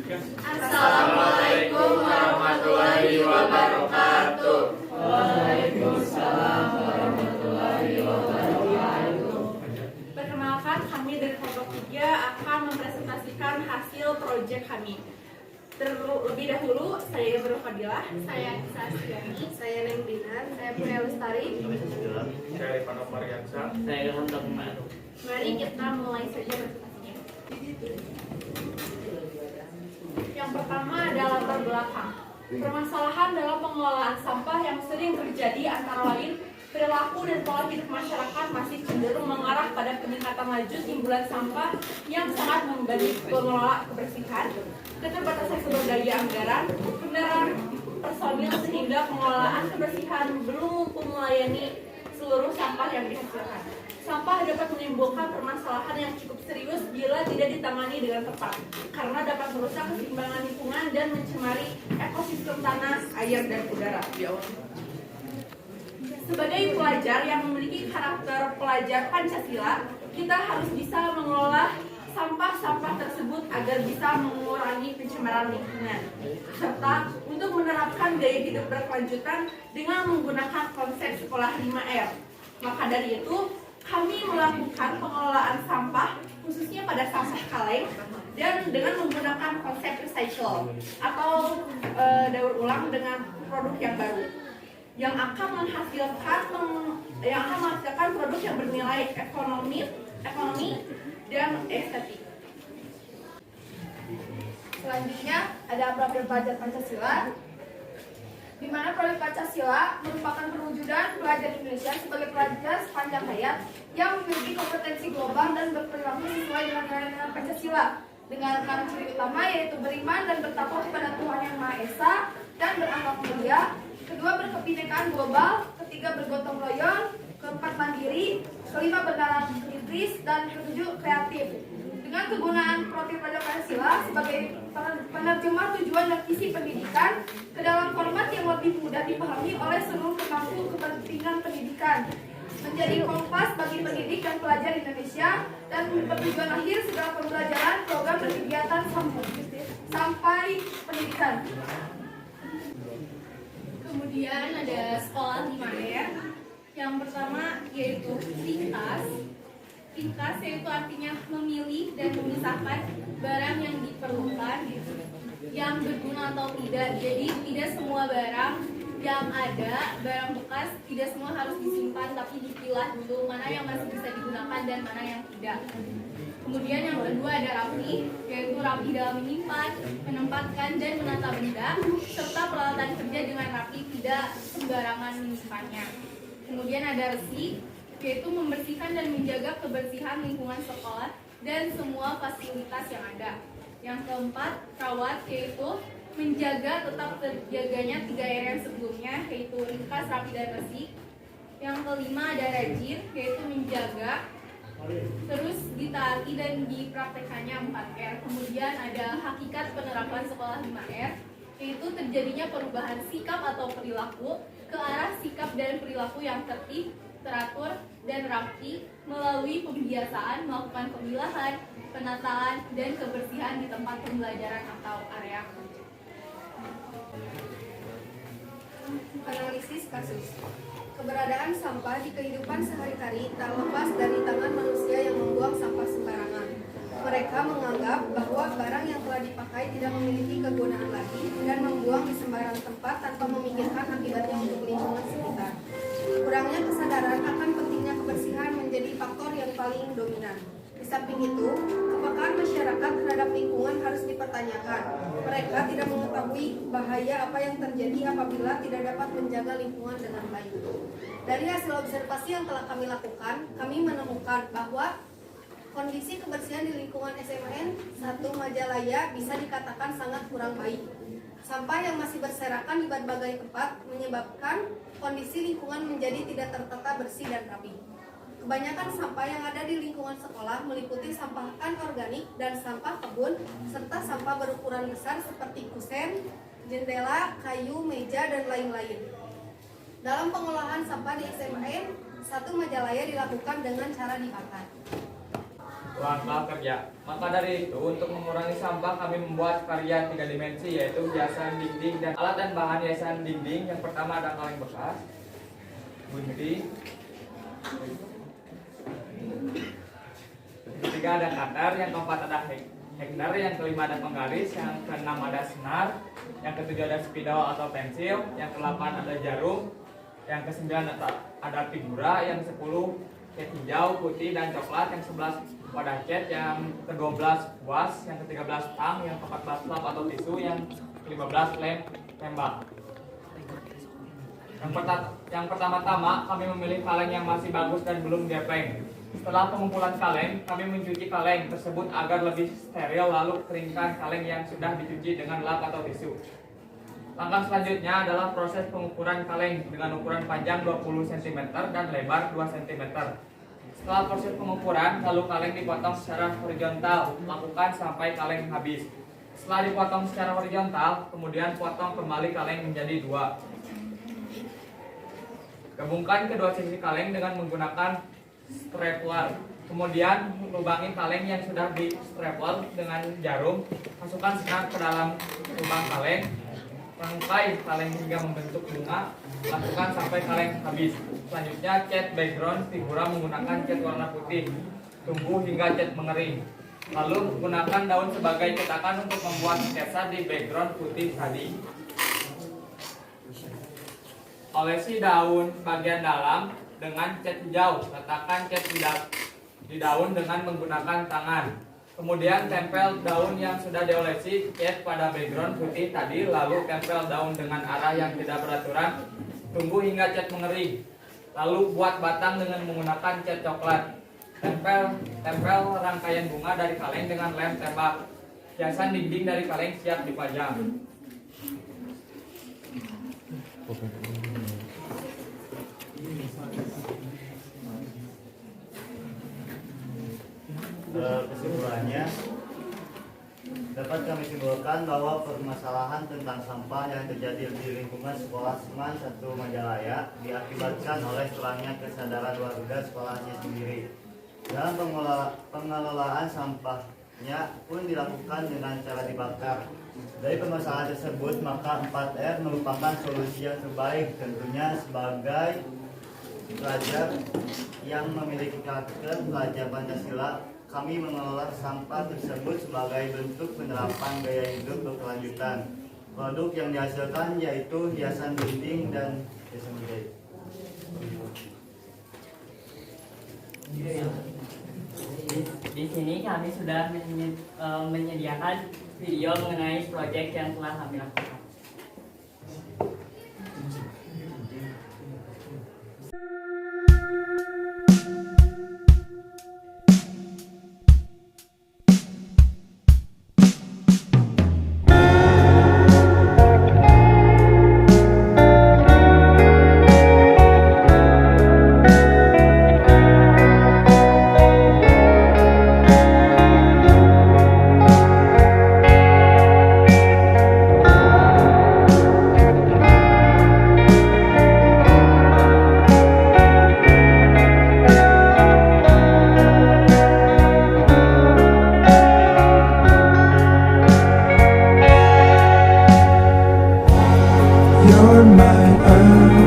Assalamualaikum warahmatullahi wabarakatuh. Waalaikumsalam warahmatullahi wabarakatuh. Perkenalkan, kami dari kelompok 3 akan mempresentasikan hasil proyek kami. Terlebih dahulu, saya Ibu Fadilah, saya Nisa Astiani, saya Neng Dinar, saya Pria Lestari, saya Rifano Mariansa, Saya Honda Maru. Mari kita mulai saja presentasinya. Yang pertama adalah latar belakang. Permasalahan dalam pengelolaan sampah yang sering terjadi antara lain perilaku dan pola hidup masyarakat masih cenderung mengarah pada peningkatan laju timbulan sampah yang sangat membebani pengelola kebersihan, keterbatasan sumber daya anggaran, kendaraan personil sehingga pengelolaan kebersihan belum mampu melayani seluruh sampah yang dihasilkan. Sampah dapat menimbulkan permasalahan yang cukup serius bila tidak ditangani dengan tepat, karena dapat merusak keseimbangan lingkungan dan mencemari ekosistem tanah, air, dan udara. Sebagai pelajar yang memiliki karakter pelajar Pancasila, kita harus bisa mengelola sampah-sampah tersebut agar bisa mengurangi pencemaran lingkungan, serta untuk menerapkan gaya hidup berkelanjutan dengan menggunakan konsep sekolah 5R. Maka dari itu, kami melakukan pengelolaan sampah khususnya pada sampah kaleng dan dengan menggunakan konsep recycle atau daur ulang dengan produk yang baru yang akan menghasilkan produk yang bernilai ekonomi dan estetik. Selanjutnya ada profil pelajar Pancasila, di mana profil Pancasila merupakan perwujudan pelajar Indonesia sebagai pelajar sepanjang hayat yang memiliki kompetensi global dan berperilaku sesuai dengan nilai-nilai Pancasila dengan 6 ciri utama, yaitu beriman dan bertakwa kepada Tuhan Yang Maha Esa dan berakhlak mulia. Kedua, berkebinekaan global. Ketiga, bergotong royong. Keempat, mandiri. Kelima, bernalar kritis. Dan ketujuh, kreatif. Dengan kegunaan profil pelajar Pancasila sebagai penerjemah tujuan dan visi pendidikan ke dalam format yang lebih mudah dipahami oleh seluruh pemangku kepentingan pendidikan, menjadi kompas bagi pendidik dan pelajar Indonesia, dan bertujuan akhir segala pembelajaran program dan kegiatan sampai pendidikan. Kemudian ada sekolah 5R. Yang pertama yaitu ringkas. Ringkas yaitu artinya memilih dan memisahkan barang yang diperlukan, yang berguna atau tidak. Jadi tidak semua barang yang ada, barang bekas, tidak semua harus disimpan, tapi dipilah dulu mana yang masih bisa digunakan dan mana yang tidak. Kemudian yang kedua ada rapi, yaitu rapi dalam menyimpan, menempatkan, dan menata benda, serta peralatan kerja dengan rapi, tidak sembarangan menyimpannya. Kemudian ada resik, yaitu membersihkan dan menjaga kebersihan lingkungan sekolah dan semua fasilitas yang ada. Yang keempat, rawat, yaitu menjaga tetap terjaganya 3R yang sebelumnya, yaitu ringkas, rapi, dan resik. Yang kelima ada rajin, yaitu menjaga, terus ditaati dan dipraktekannya 4R. Kemudian ada hakikat penerapan sekolah 5R, yaitu terjadinya perubahan sikap atau perilaku ke arah sikap dan perilaku yang tertib, teratur, dan rapi melalui pembiasaan melakukan pemilahan, penataan, dan kebersihan di tempat pembelajaran atau area kerja. Analisis kasus. Keberadaan sampah di kehidupan sehari-hari tak lepas dari tangan manusia yang membuang sampah sembarangan. Mereka menganggap bahwa barang yang telah dipakai tidak memiliki kegunaan lagi dan membuang di sembarang tempat tanpa memikirkan akibatnya untuk lingkungan sekitar. Kurangnya kesadaran akan pentingnya kebersihan menjadi faktor yang paling dominan. Di samping itu, kepekaan masyarakat terhadap lingkungan harus dipertanyakan. Mereka tidak mengetahui bahaya apa yang terjadi apabila tidak dapat menjaga lingkungan dengan baik. Dari hasil observasi yang telah kami lakukan, kami menemukan bahwa kondisi kebersihan di lingkungan SMAN 1 Majalaya bisa dikatakan sangat kurang baik. Sampah yang masih berserakan di berbagai tempat menyebabkan kondisi lingkungan menjadi tidak tertata bersih dan rapi. Kebanyakan sampah yang ada di lingkungan sekolah meliputi sampah anorganik dan sampah kebun, serta sampah berukuran besar seperti kusen, jendela, kayu, meja, dan lain-lain. Dalam pengolahan sampah di SMAN 1 Majalaya dilakukan dengan cara dibakar. langkah kerja. Maka dari itu, untuk mengurangi sampah kami membuat karya 3 dimensi, yaitu hiasan dinding dan alat dan bahan hiasan dinding. Yang pertama ada kaleng bekas, gunting, ketiga ada cutter, yang keempat ada hanger, yang kelima ada penggaris, yang keenam ada senar, yang ketujuh ada spidol atau pensil, yang kedelapan ada jarum, yang kesembilan ada figura, yang 10 cat hijau, putih, dan coklat, yang 11 wadah cat, yang ke-12 kuas, yang ke-13 tang, yang ke-14 lap atau tisu, yang ke-15 lem tembak. Yang pertama-tama kami memilih kaleng yang masih bagus dan belum gepeng. Setelah pengumpulan kaleng, kami mencuci kaleng tersebut agar lebih steril, lalu keringkan kaleng yang sudah dicuci dengan lap atau tisu. Langkah selanjutnya adalah proses pengukuran kaleng dengan ukuran panjang 20 cm dan lebar 2 cm. Setelah proses pengukuran, lalu kaleng dipotong secara horizontal, lakukan sampai kaleng habis. Setelah dipotong secara horizontal, kemudian potong kembali kaleng menjadi 2. Gabungkan kedua sisi kaleng dengan menggunakan stapler. Kemudian lubangi kaleng yang sudah di stapler dengan jarum. Masukkan senar ke dalam lubang kaleng. Rangkai kaleng hingga membentuk bunga. Lakukan sampai kaleng habis. Selanjutnya cat background figura menggunakan cat warna putih. Tunggu hingga cat mengering. Lalu gunakan daun sebagai cetakan untuk membuat sketsa di background putih tadi. Olesi daun bagian dalam dengan cat hijau. Letakkan cat di daun dengan menggunakan tangan. Kemudian tempel daun yang sudah diolesi cat pada background putih tadi. Lalu tempel daun dengan arah yang tidak beraturan. Tunggu hingga cat mengering. Lalu buat batang dengan menggunakan cat coklat. Tempel rangkaian bunga dari kaleng dengan lem tembak. Hiasan dinding dari kaleng siap dipajang. Kesimpulannya, dapat kami simpulkan bahwa permasalahan tentang sampah yang terjadi di lingkungan sekolah Seman 1 Majalaya diakibatkan oleh kurangnya kesadaran warga sekolahnya sendiri. Dalam pengelolaan sampahnya pun dilakukan dengan cara dibakar. Dari permasalahan tersebut, maka 4R merupakan solusi yang terbaik, tentunya sebagai pelajar yang memiliki karakter pelajar Pancasila. Kami mengelola sampah tersebut sebagai bentuk penerapan gaya hidup berkelanjutan. Produk yang dihasilkan yaitu hiasan dinding dan hiasan jahit. Di sini kami sudah menyediakan video mengenai proyek yang telah kami lakukan. You're my earth.